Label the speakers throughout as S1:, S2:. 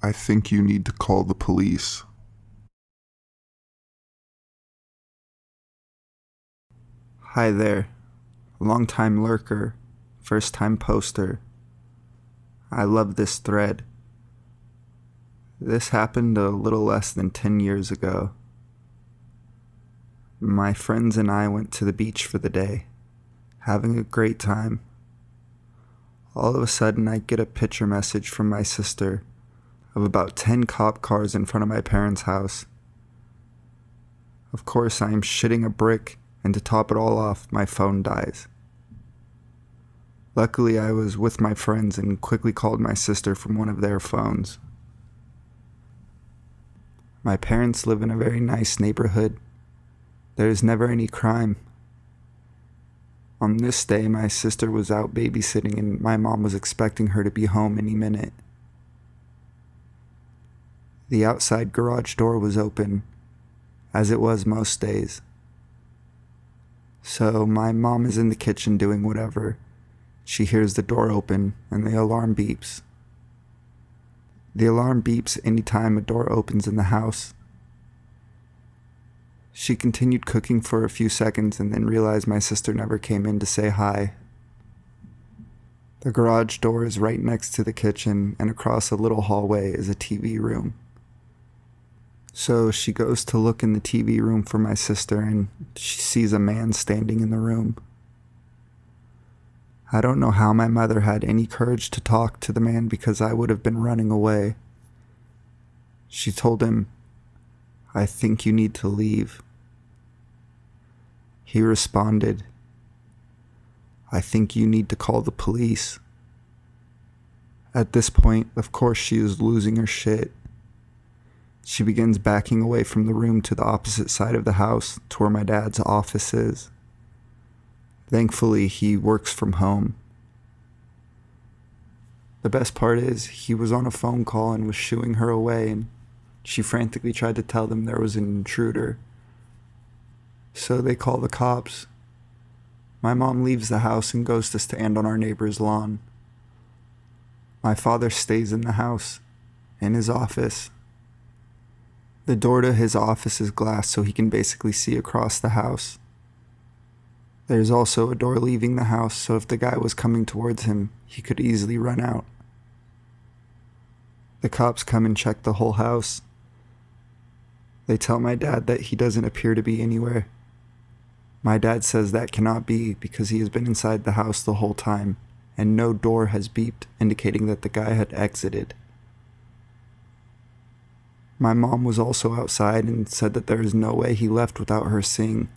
S1: I think you need to call the police.
S2: Hi there, long-time lurker, first-time poster. I love this thread. This happened a little less than 10 years ago. My friends and I went to the beach for the day, having a great time. All of a sudden, I get a picture message from my sister of about 10 cop cars in front of my parents' house. Of course, I am shitting a brick, and to top it all off, my phone dies. Luckily, I was with my friends and quickly called my sister from one of their phones. My parents live in a very nice neighborhood. There is never any crime. On this day, my sister was out babysitting and my mom was expecting her to be home any minute. The outside garage door was open, as it was most days. So my mom is in the kitchen doing whatever. She hears the door open and the alarm beeps. The alarm beeps anytime a door opens in the house. She continued cooking for a few seconds and then realized my sister never came in to say hi. The garage door is right next to the kitchen, and across a little hallway is a TV room. So she goes to look in the TV room for my sister and she sees a man standing in the room. I don't know how my mother had any courage to talk to the man because I would have been running away. She told him, "I think you need to leave." He responded, "I think you need to call the police." At this point, of course, she is losing her shit. She begins backing away from the room to the opposite side of the house, to where my dad's office is. Thankfully, he works from home. The best part is, he was on a phone call and was shooing her away, and she frantically tried to tell them there was an intruder. So they call the cops. My mom leaves the house and goes to stand on our neighbor's lawn. My father stays in the house, in his office. The door to his office is glass, so he can basically see across the house. There's also a door leaving the house, so if the guy was coming towards him, he could easily run out. The cops come and check the whole house. They tell my dad that he doesn't appear to be anywhere. My dad says that cannot be because he has been inside the house the whole time, and no door has beeped, indicating that the guy had exited. My mom was also outside and said that there is no way he left without her seeing.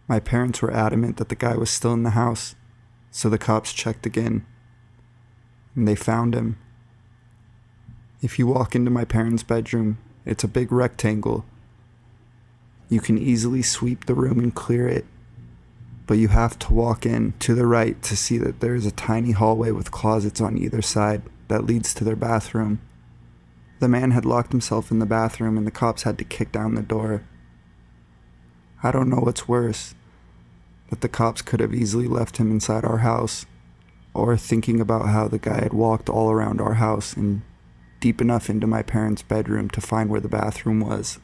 S2: My parents were adamant that the guy was still in the house, so the cops checked again, and they found him. If you walk into my parents' bedroom, it's a big rectangle. You can easily sweep the room and clear it, but you have to walk in to the right to see that there is a tiny hallway with closets on either side that leads to their bathroom. The man had locked himself in the bathroom and the cops had to kick down the door. I don't know what's worse, that the cops could have easily left him inside our house, or thinking about how the guy had walked all around our house and deep enough into my parents' bedroom to find where the bathroom was.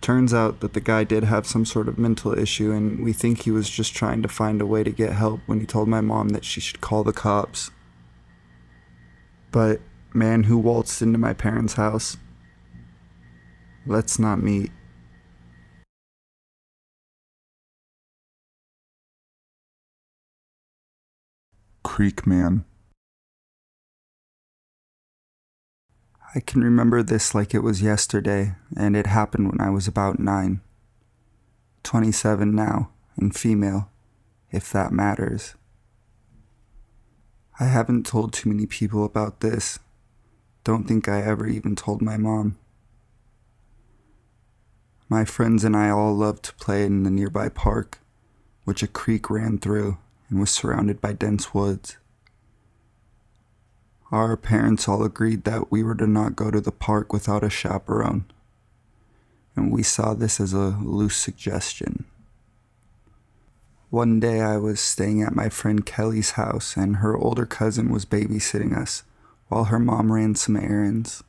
S2: Turns out that the guy did have some sort of mental issue, and we think he was just trying to find a way to get help when he told my mom that she should call the cops. But man who waltzed into my parents' house, let's not meet.
S1: Creek Man.
S2: I can remember this like it was yesterday, and it happened when I was about 9. 27 now, and female, if that matters. I haven't told too many people about this. Don't think I ever even told my mom. My friends and I all loved to play in the nearby park, which a creek ran through and was surrounded by dense woods. Our parents all agreed that we were to not go to the park without a chaperone, and we saw this as a loose suggestion. One day I was staying at my friend Kelly's house and her older cousin was babysitting us while her mom ran some errands.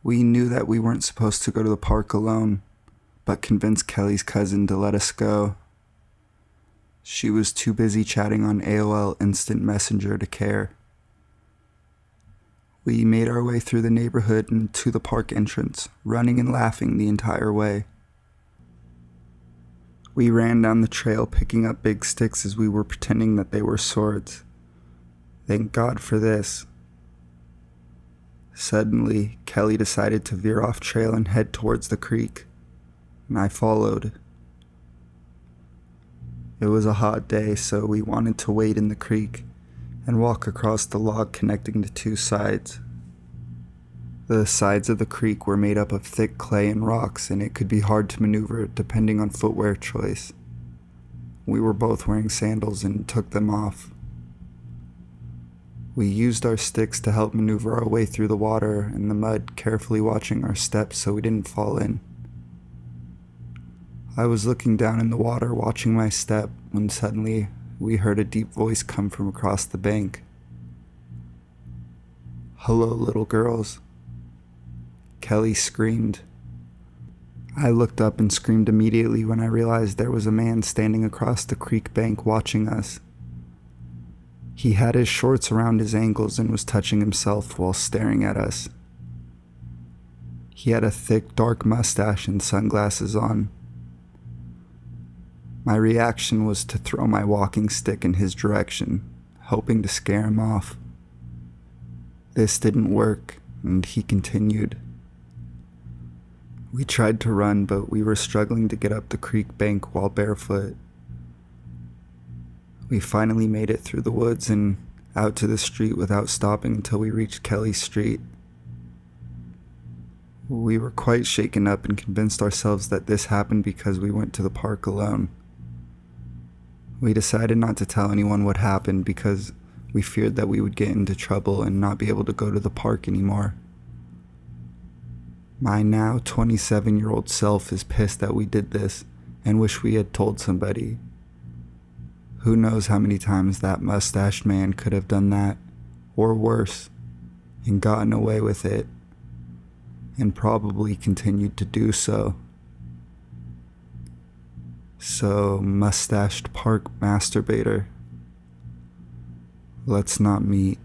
S2: We knew that we weren't supposed to go to the park alone, but convinced Kelly's cousin to let us go. She was too busy chatting on AOL Instant Messenger to care. We made our way through the neighborhood and to the park entrance, running and laughing the entire way. We ran down the trail picking up big sticks as we were pretending that they were swords. Thank God for this. Suddenly, Kelly decided to veer off trail and head towards the creek, and I followed. It was a hot day, so we wanted to wade in the creek and walk across the log connecting the two sides. The sides of the creek were made up of thick clay and rocks, and it could be hard to maneuver depending on footwear choice. We were both wearing sandals and took them off. We used our sticks to help maneuver our way through the water and the mud, carefully watching our steps so we didn't fall in. I was looking down in the water watching my step when suddenly we heard a deep voice come from across the bank. "Hello, little girls," Kelly screamed. I looked up and screamed immediately when I realized there was a man standing across the creek bank watching us. He had his shorts around his ankles and was touching himself while staring at us. He had a thick, dark mustache and sunglasses on. My reaction was to throw my walking stick in his direction, hoping to scare him off. This didn't work, and he continued. We tried to run, but we were struggling to get up the creek bank while barefoot. We finally made it through the woods and out to the street without stopping until we reached Kelly's street. We were quite shaken up and convinced ourselves that this happened because we went to the park alone. We decided not to tell anyone what happened because we feared that we would get into trouble and not be able to go to the park anymore. My now 27-year-old self is pissed that we did this and wish we had told somebody. Who knows how many times that mustached man could have done that, or worse, and gotten away with it, and probably continued to do so. So, mustached park masturbator, let's not meet.